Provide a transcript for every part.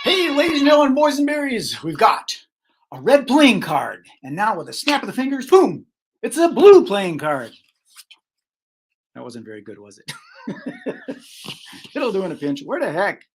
Hey, ladies and gentlemen, boys and berries, we've got a red playing card. And now with a snap of the fingers, boom, it's a blue playing card. That wasn't very good, was it? It'll do in a pinch. Where the heck?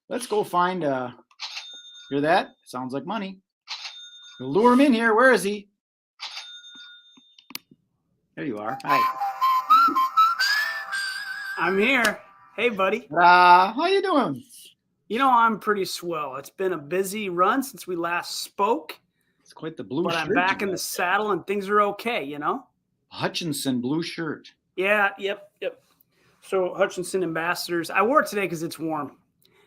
Let's go find, hear that? Sounds like money. We'll lure him in here. Where is he? There you are. Hi. I'm here. Hey, buddy. How you doing? You know, I'm pretty swell. It's been a busy run since we last spoke. It's quite the blue but shirt. I'm back in the saddle and things are okay, you know? Hutchinson blue shirt. Yeah, yep. So Hutchinson Ambassadors. I wore it today because it's warm.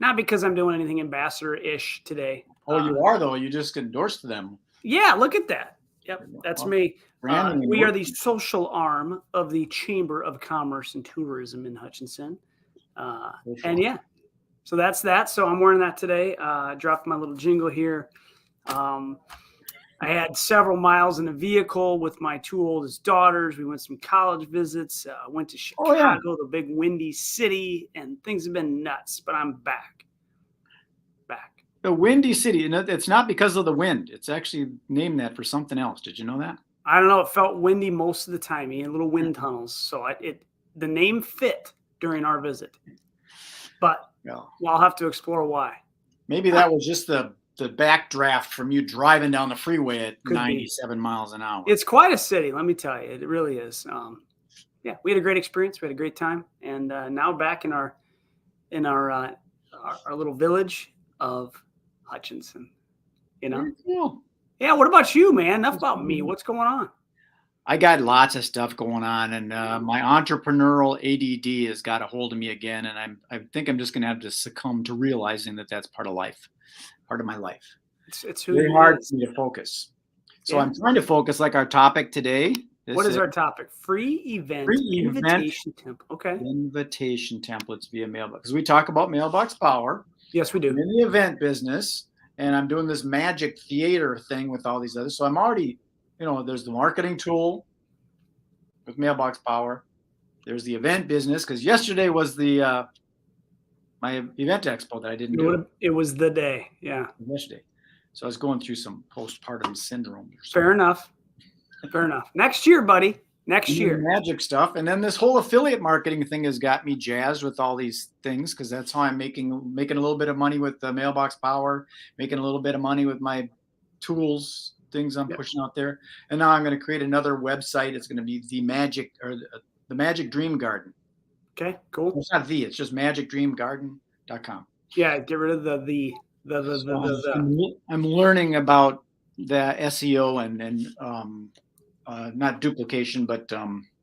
Not because I'm doing anything ambassador-ish today. Oh, you are, though. You just endorsed them. Yeah, look at that. Yep, that's me. We are the social arm of the Chamber of Commerce and Tourism in Hutchinson. And yeah, so that's that. So I'm wearing that today. Dropped my little jingle here. I had several miles in a vehicle with my two oldest daughters. We went some college visits, went to Chicago, the big windy city, and things have been nuts, but I'm back. The Windy City, and it's not because of the wind. It's actually named that for something else. Did you know that? I don't know. It felt windy most of the time. You had little wind tunnels. So the name fit during our visit. But I'll have to explore why. Maybe that was just the backdraft from you driving down the freeway at 97 miles an hour. It's quite a city, let me tell you. It really is. Yeah, we had a great experience. We had a great time. And now back in our little village of Hutchinson, you know? Cool. Yeah, what about you, man? Enough about me. What's going on? I got lots of stuff going on, and my entrepreneurial ADD has got a hold of me again, and I think I'm just going to have to succumb to realizing that that's part of life, part of my life. It's very hard for me to focus. So I'm trying to focus, like our topic today. What is our topic? Free event invitation template. Okay. Invitation templates via mailbox. Because we talk about MailBoxPower. Yes, we do. I'm in the event business, and I'm doing this magic theater thing with all these others. So I'm already, there's the marketing tool with MailBoxPower. There's the event business, because yesterday was the my event expo that I didn't do. It was the day, yeah. Yesterday. So I was going through some postpartum syndrome. Fair enough. Next year, buddy. Next year. Magic stuff. And then this whole affiliate marketing thing has got me jazzed with all these things, because that's how I'm making a little bit of money with the MailBoxPower, making a little bit of money with my tools, things I'm pushing out there. And now I'm going to create another website. It's going to be the Magic Dream Garden. Okay, cool. It's not it's just magicdreamgarden.com. Yeah, get rid of the. I'm learning about the SEO and not duplication, but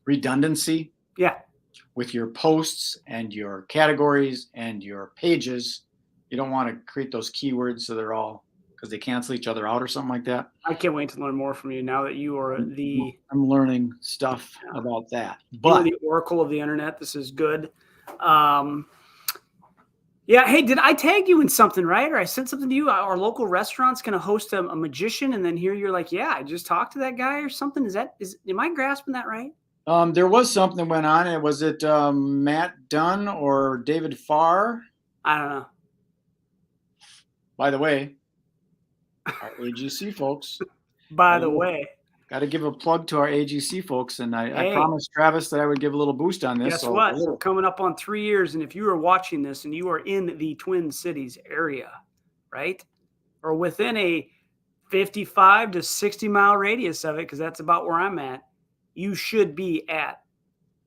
redundancy. Yeah. With your posts and your categories and your pages. You don't want to create those keywords so they're all, because they cancel each other out or something like that. I can't wait to learn more from you now that you are I'm learning stuff about that. But the oracle of the internet. This is good. Yeah. Hey, did I tag you in something, right? Or I sent something to you? Our local restaurant's going to host a magician, and then here you're like, yeah, I just talked to that guy or something. Am I grasping that right? There was something that went on. Was it Matt Dunn or David Farr? I don't know. By the way, our AGC folks. By the way. Got to give a plug to our AGC folks, and I promised Travis that I would give a little boost on this. Guess what? We're coming up on 3 years, and if you are watching this and you are in the Twin Cities area, right, or within a 55 to 60 mile radius of it, because that's about where I'm at, you should be at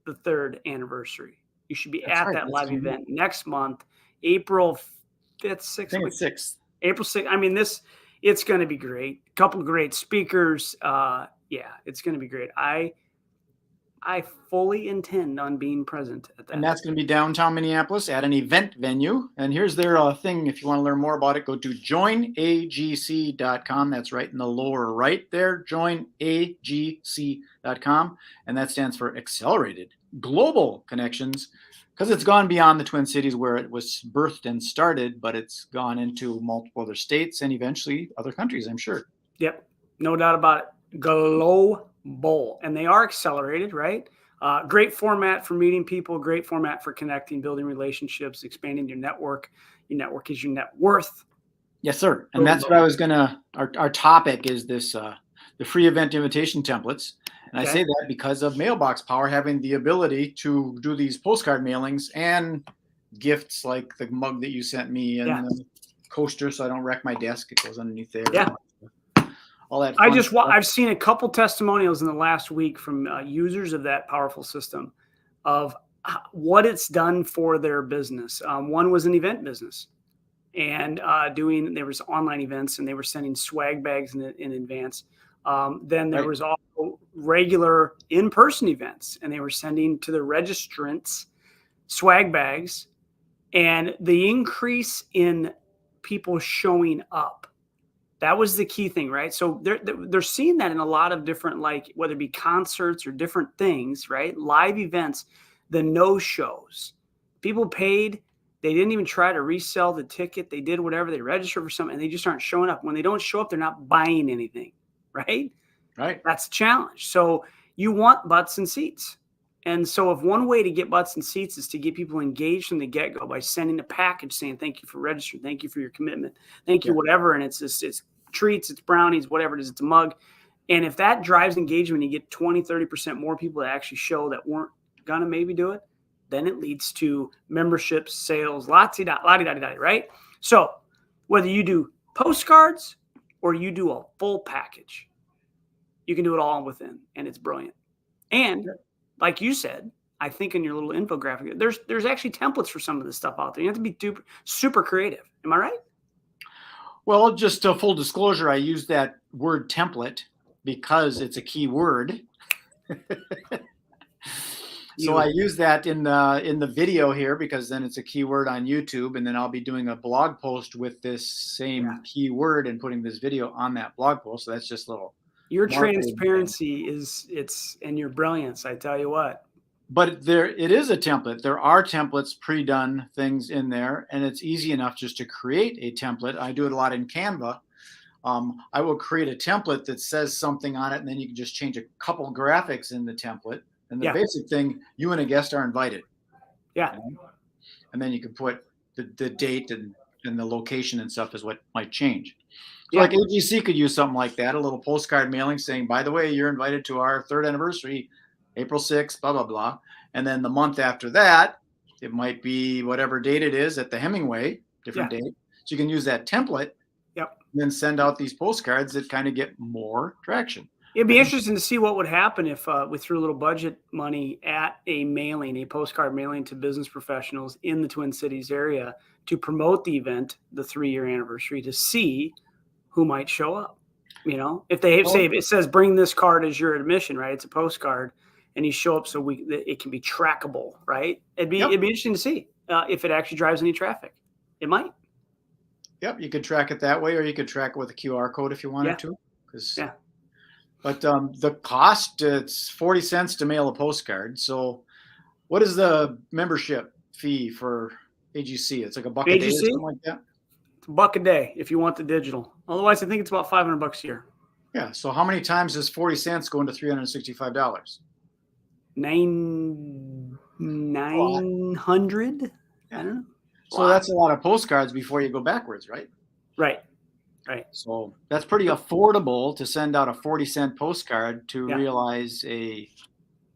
the 3rd anniversary. You should be that live event next month, April 5th, 6th. I think it's 6th. April 6th. I mean, it's going to be great. A couple of great speakers. Yeah, it's going to be great. I fully intend on being present at that. And that's going to be downtown Minneapolis at an event venue. And here's their thing. If you want to learn more about it, go to joinagc.com. That's right in the lower right there, joinagc.com. And that stands for Accelerated Global Connections, because it's gone beyond the Twin Cities where it was birthed and started, but it's gone into multiple other states and eventually other countries, I'm sure. Yep, no doubt about it. Global. And they are accelerated, right? Great format for meeting people, great format for connecting, building relationships, expanding your network. Your network is your net worth. Yes, sir. And that's what I was gonna. Our topic is this: the free event invitation templates. And I say that because of MailBoxPower having the ability to do these postcard mailings and gifts like the mug that you sent me and the coaster, so I don't wreck my desk. It goes underneath there. Yeah. All that. I've seen a couple testimonials in the last week from users of that powerful system of what it's done for their business. One was an event business, and there was online events, and they were sending swag bags in advance. Then there was also regular in-person events, and they were sending to the registrants swag bags, and the increase in people showing up. That was the key thing, right? So they're seeing that in a lot of different, like whether it be concerts or different things, right? Live events, the no-shows. People paid. They didn't even try to resell the ticket. They did whatever. They registered for something, and they just aren't showing up. When they don't show up, they're not buying anything, right? Right. That's the challenge. So you want butts and seats. And so if one way to get butts and seats is to get people engaged from the get-go by sending a package saying, thank you for registering, thank you for your commitment, thank you, whatever. And it's treats, it's brownies, whatever it is, it's a mug. And if that drives engagement, you get 20, 30% more people that actually show that weren't going to maybe do it, then it leads to memberships, sales, la-di-da-di-da, right? So whether you do postcards or you do a full package, you can do it all within, and it's brilliant. And like you said, I think in your little infographic, there's actually templates for some of this stuff out there. You have to be super creative. Am I right? Well, just a full disclosure, I use that word template because it's a key word. So I use that in the video here because then it's a keyword on YouTube, and then I'll be doing a blog post with this same keyword and putting this video on that blog post. So that's just a little. Your transparency and your brilliance, I tell you what. But it is a template. There are templates, pre-done things in there, and it's easy enough just to create a template. I do it a lot in Canva. I will create a template that says something on it, and then you can just change a couple graphics in the template. And the basic thing, you and a guest are invited. Yeah. You know? And then you can put the date and the location and stuff is what might change. So like AGC could use something like that, a little postcard mailing saying, by the way, you're invited to our 3rd anniversary, April 6th, blah, blah, blah. And then the month after that, it might be whatever date it is at the Hemingway, different date. So you can use that template and then send out these postcards that kind of get more traction. It'd be interesting to see what would happen if we threw a little budget money at a postcard mailing to business professionals in the Twin Cities area to promote the event, the 3-year anniversary, to see who might show up. You know, if they say if it says bring this card as your admission, right? It's a postcard, and you show up so it can be trackable, right? It'd be interesting to see if it actually drives any traffic. It might. Yep, you could track it that way, or you could track it with a QR code if you wanted to. But the cost, it's 40 cents to mail a postcard. So what is the membership fee for AGC? It's like $1 a day or something like that? It's $1 a day if you want the digital. Otherwise, I think it's about $500 a year. Yeah. So how many times does 40 cents go into $365? 900? I don't know. So that's a lot of postcards before you go backwards, right? Right. So that's pretty affordable to send out a 40-cent postcard to realize a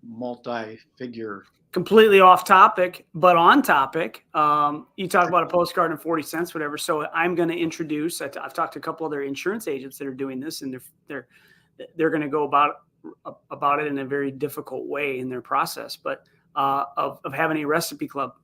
multi-figure. Completely off topic, but on topic. You talk about a postcard and 40 cents, whatever. So I'm going to introduce. I've talked to a couple other insurance agents that are doing this, and they're going to go about it in a very difficult way in their process, but of having a recipe club.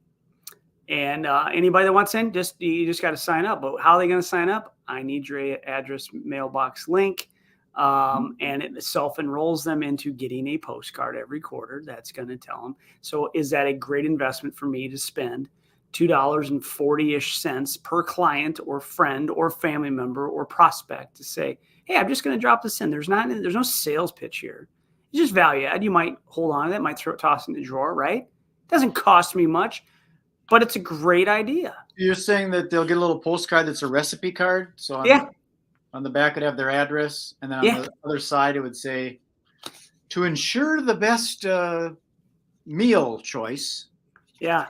And anybody that wants in, you just got to sign up. But how are they going to sign up? I need your address, mailbox link, and it self-enrolls them into getting a postcard every quarter. That's going to tell them. So is that a great investment for me to spend $2.40-ish per client or friend or family member or prospect to say, hey, I'm just going to drop this in. There's no sales pitch here. It's just value add. You might hold on to that, might toss in the drawer, right? It doesn't cost me much. But it's a great idea. You're saying that they'll get a little postcard that's a recipe card. So on the back, it'd have their address. And then on the other side, it would say, to ensure the best meal choice. Yeah.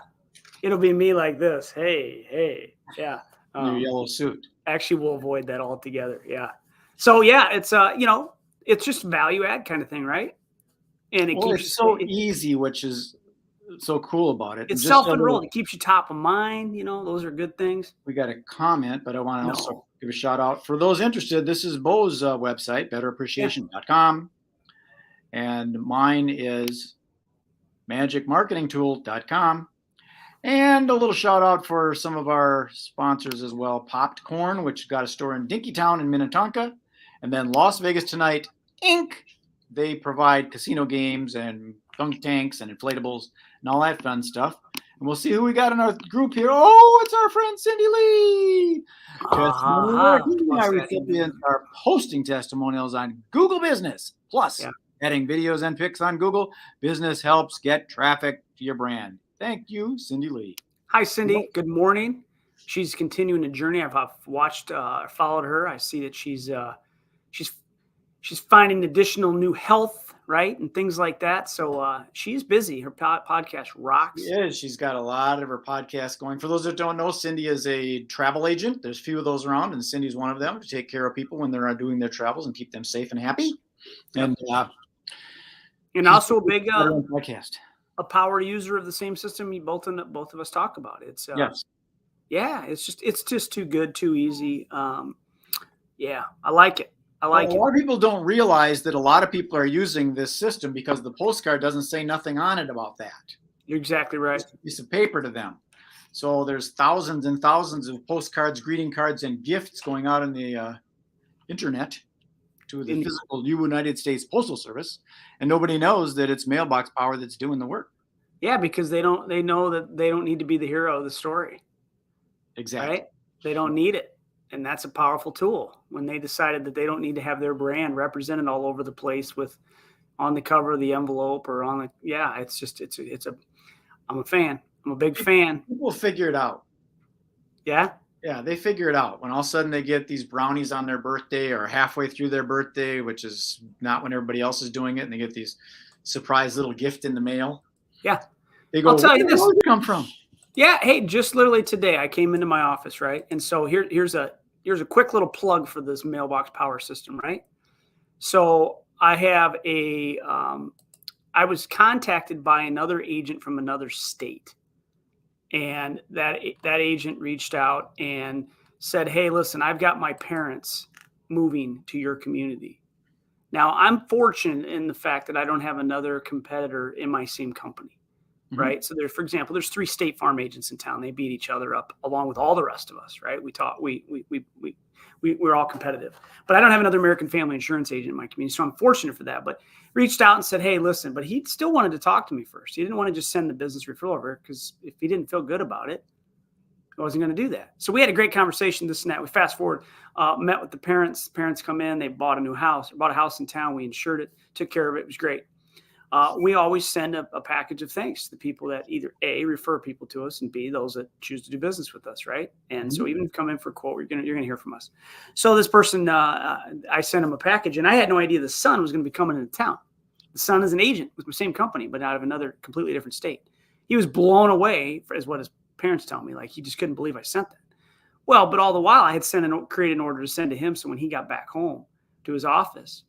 It'll be me like this. Hey. Yeah. Your yellow suit. Actually, we'll avoid that altogether. Yeah. So yeah, it's it's just value add kind of thing, right? And it keeps it's so easy, which is so cool about it. It's self-enrolled. It keeps you top of mind. Those are good things. We got a comment, but I want to also give a shout out for those interested. This is Bo's website, betterappreciation.com. And mine is magicmarketingtool.com. And a little shout out for some of our sponsors as well. Popped Corn, which got a store in Dinkytown in Minnetonka. And then Las Vegas Tonight, Inc. They provide casino games and dunk tanks and inflatables and all that fun stuff. And we'll see who we got in our group here. Oh, it's our friend Cindy Lee. Our recipients are posting testimonials on Google Business. Plus, adding videos and pics on Google Business helps get traffic to your brand. Thank you, Cindy Lee. Hi, Cindy. Good morning. She's continuing the journey. I've watched, followed her. I see that she's finding additional new health, right, and things like that. So she's busy. Her podcast rocks. Yeah, she's got a lot of her podcasts going. For those that don't know, Cindy is a travel agent. There's a few of those around, and Cindy's one of them to take care of people when they're doing their travels and keep them safe and happy. And also a big podcast. A power user of the same system both of us talk about. It's it's just too good, too easy. I like it. A lot of people don't realize that a lot of people are using this system because the postcard doesn't say nothing on it about that. You're exactly right. It's a piece of paper to them. So there's thousands and thousands of postcards, greeting cards, and gifts going out on the internet to the physical United States Postal Service, and nobody knows that it's MailBoxPower that's doing the work. Yeah, because they know that they don't need to be the hero of the story. Exactly. Right? They don't need it. And that's a powerful tool when they decided that they don't need to have their brand represented all over the place with on the cover of the envelope or on the, I'm a fan. I'm a big fan. People figure it out. Yeah. Yeah. They figure it out when all of a sudden they get these brownies on their birthday or halfway through their birthday, which is not when everybody else is doing it. And they get these surprise little gift in the mail. Yeah. They go, I'll tell you this. Where did it come from? Yeah. Hey, just literally today I came into my office, right? And so here's a quick little plug for this MailBoxPower system, right? So I have I was contacted by another agent from another state. And that agent reached out and said, hey, listen, I've got my parents moving to your community. Now, I'm fortunate in the fact that I don't have another competitor in my same company, right? So for example, there's 3 State Farm agents in town. They beat each other up along with all the rest of us, right? We're all competitive. But I don't have another American Family Insurance agent in my community, so I'm fortunate for that. But reached out and said, hey, listen, but he still wanted to talk to me first. He didn't want to just send the business referral over because if he didn't feel good about it, I wasn't going to do that. So we had a great conversation, this and that. We fast forward, met with the parents. Parents come in. They bought a house in town. We insured it, took care of it. It was great. We always send a package of thanks to the people that either A, refer people to us, and B, those that choose to do business with us, right? And so even if you come in for a quote, you're gonna hear from us. So this person, I sent him a package, and I had no idea the son was going to be coming into town. The son is an agent with the same company, but out of another completely different state. He was blown away, as what his parents tell me. Like, he just couldn't believe I sent that. Well, but all the while, I had created an order to send to him, so when he got back home to his office,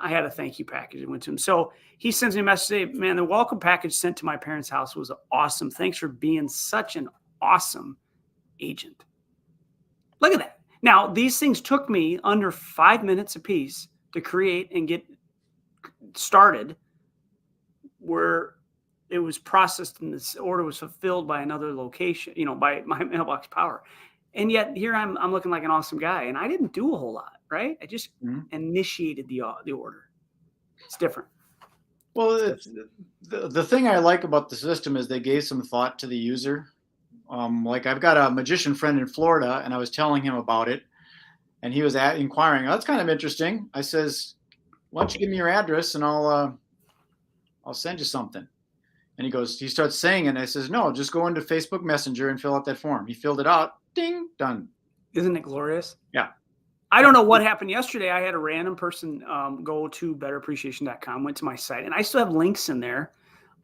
I had a thank you package that went to him. So he sends me a message saying, man, the welcome package sent to my parents' house was awesome. Thanks for being such an awesome agent. Look at that. Now, these things took me under 5 minutes apiece to create and get started, where it was processed and this order was fulfilled by another location, by my MailBoxPower. And yet here I'm looking like an awesome guy, and I didn't do a whole lot, right? I just initiated the order. It's different. Well, the thing I like about the system is they gave some thought to the user. Like, I've got a magician friend in Florida, and I was telling him about it, and he was inquiring. Oh, that's kind of interesting. I says, why don't you give me your address and I'll send you something. And he starts saying it, and I says, no, just go into Facebook Messenger and fill out that form. He filled it out. Ding, done. Isn't it glorious? Yeah. I don't know what happened yesterday. I had a random person go to betterappreciation.com, went to my site, and I still have links in there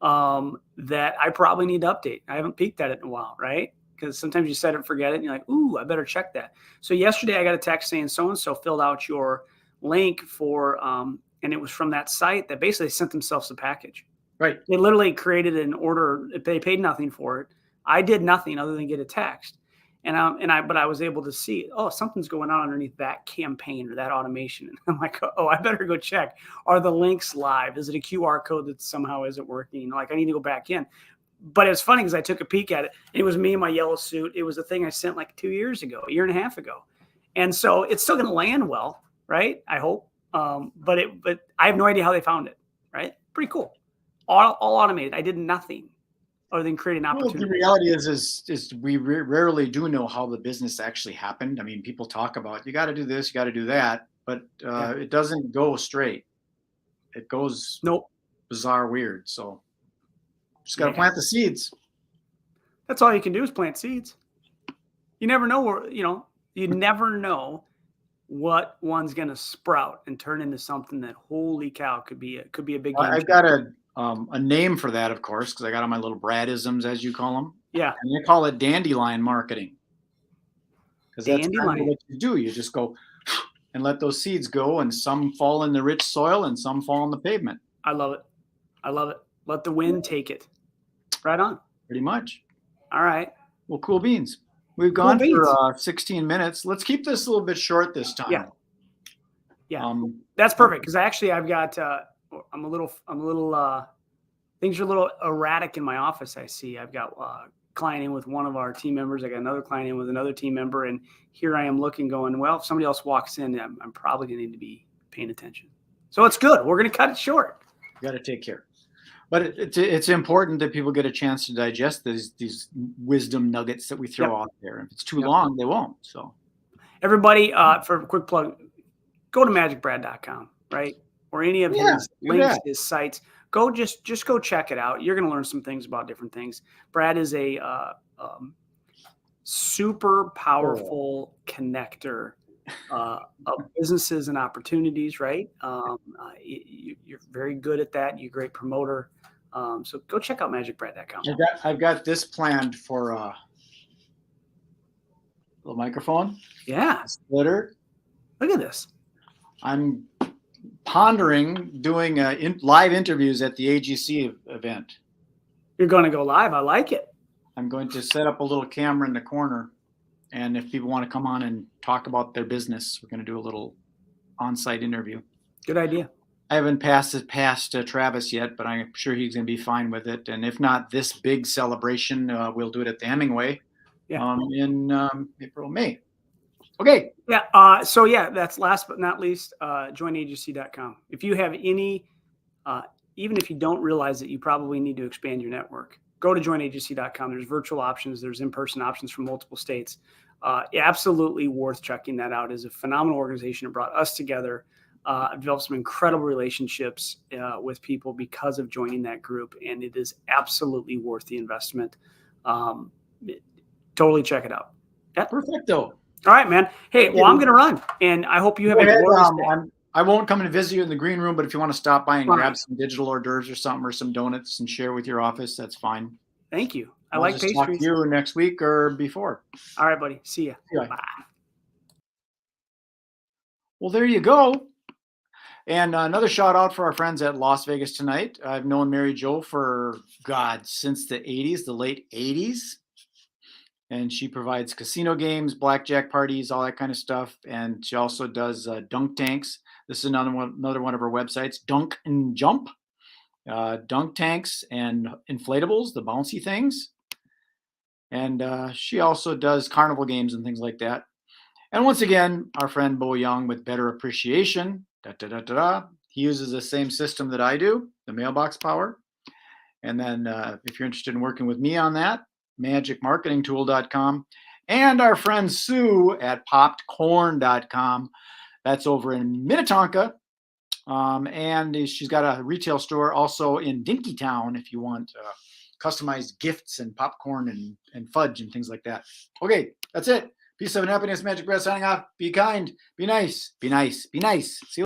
that I probably need to update. I haven't peeked at it in a while, right? because sometimes you set it and forget it, and you're like, ooh, I better check that. So yesterday I got a text saying so-and-so filled out your link for, and it was from that site that basically sent themselves a package. Right. They literally created an order. They paid nothing for it. I did nothing other than get a text. But I was able to see, oh, something's going on underneath that campaign or that automation. And I'm like, oh, I better go check. Are the links live? Is it a QR code that somehow isn't working? Like, I need to go back in. But it was funny because I took a peek at it. It was me in my yellow suit. It was a thing I sent like 2 years ago, a year and a half ago. And so it's still going to land well, right? I hope. But I have no idea how they found it, right? Pretty cool. All automated. I did nothing other than create an opportunity. Well, the reality is we rarely do know how the business actually happened. I mean, people talk about, you got to do this, you got to do that, but it doesn't go straight. It goes bizarre, weird. So just got to plant the seeds. That's all you can do is plant seeds. You never know where, you never know what one's going to sprout and turn into something that, holy cow, could be a big game. I've got a name for that, of course, because I got on my little Bradisms, as you call them. Yeah. And they call it dandelion marketing. Because that's kind of what you do. You just go and let those seeds go, and some fall in the rich soil and some fall on the pavement. I love it. I love it. Let the wind take it. Right on. Pretty much. All right. Well, cool beans. We've gone for 16 minutes. Let's keep this a little bit short this time. Yeah. Yeah. That's perfect. Because I've got, I'm a little, things are a little erratic in my office. I see I've got a client in with one of our team members. I got another client in with another team member. And here I am looking, going, well, if somebody else walks in, I'm probably going to need to be paying attention. So it's good. We're going to cut it short. You got to take care. But it's important that people get a chance to digest these wisdom nuggets that we throw out there. If it's too long, they won't. So everybody, for a quick plug, go to MagicBrad.com, right? Or any of his links, his sites. Go just go check it out. You're going to learn some things about different things. Brad is a super powerful connector of businesses and opportunities, right? You're very good at that. You're a great promoter. So go check out MagicBrad.com. I've got this planned for a little microphone. Yeah. Splitter. Look at this. I'm pondering doing live interviews at the AGC event. You're going to go live. I like it. I'm going to set up a little camera in the corner. And if people want to come on and talk about their business, we're going to do a little on-site interview. Good idea. I haven't passed it past Travis yet, but I'm sure he's going to be fine with it. And if not this big celebration, we'll do it at the Hemingway in April, May. Okay. Yeah. So that's last but not least, joinagc.com. If you have any, even if you don't realize that you probably need to expand your network, go to joinagc.com. There's virtual options. There's in-person options from multiple states. Absolutely worth checking that out. It's a phenomenal organization. It brought us together. I've developed some incredible relationships with people because of joining that group, and it is absolutely worth the investment. Totally check it out. Yeah. Perfecto. All right, man. Hey, well, I'm going to run, and I hope you have a glorious day. I won't come and visit you in the green room, but if you want to stop by and grab some digital hors d'oeuvres or something, or some donuts and share with your office, that's fine. Thank you. I'll like just pastries. Talk to you next week or before. All right, buddy. See ya. Bye. Well, there you go. And another shout out for our friends at Las Vegas Tonight. I've known Mary Jo for, since the 80s, the late 80s. And she provides casino games, blackjack parties, all that kind of stuff. And she also does dunk tanks. This is another one of her websites, Dunk and Jump. Dunk tanks and inflatables, the bouncy things. And she also does carnival games and things like that. And once again, our friend Bo Young with Better Appreciation. He uses the same system that I do, the MailBoxPower. And then if you're interested in working with me on that, magicmarketingtool.com. And our friend Sue at poppedcorn.com. That's over in Minnetonka. And she's got a retail store also in Dinkytown if you want customized gifts and popcorn and fudge and things like that. Okay, that's it. Peace, love, and happiness. MagicBrad signing off. Be kind. Be nice. Be nice. Be nice. See you.